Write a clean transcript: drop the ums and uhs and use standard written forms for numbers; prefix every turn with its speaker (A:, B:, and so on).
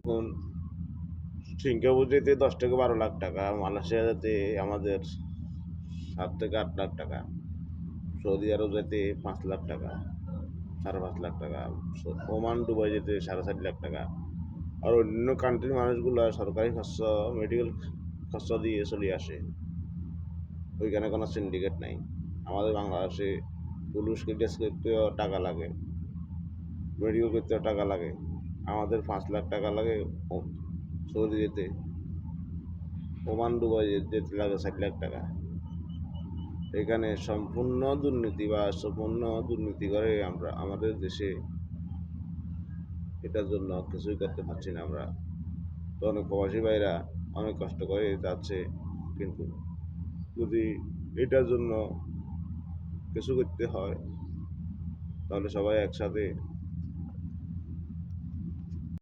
A: এখন সিঙ্গাপুর যেতে 10 থেকে 12 লাখ টাকা, মালয়েশিয়া যেতে আমাদের 7 থেকে 8 লাখ টাকা, সৌদি আরব যেতে 5 লাখ টাকা, 5.5 লাখ টাকা, ওমান দুবাই যেতে 4.5 লাখ টাকা। আর অন্য কান্ট্রির মানুষগুলো সরকারি খরচ, মেডিকেল খরচ দিয়ে চলে আসে। ওইখানে কোনো সিন্ডিকেট নাই। আমাদের বাংলাদেশে পুলিশকে টেস্ট করতেও টাকা লাগে, মেডিকেল করতেও টাকা লাগে। আমাদের 5 লাখ টাকা লাগে সৌদি যেতে, ওমান দুবাই যেতে লাগে 4 লাখ টাকা। এখানে সম্পূর্ণ দুর্নীতি বা সম্পূর্ণ দুর্নীতি করে আমরা আমাদের দেশে। এটার জন্য কিছুই করতে পারছি না আমরা। তো অনেক প্রবাসী ভাইরা অনেক কষ্ট করে যাচ্ছে, কিন্তু যদি এটার জন্য কিছু করতে হয় তাহলে সবাই একসাথে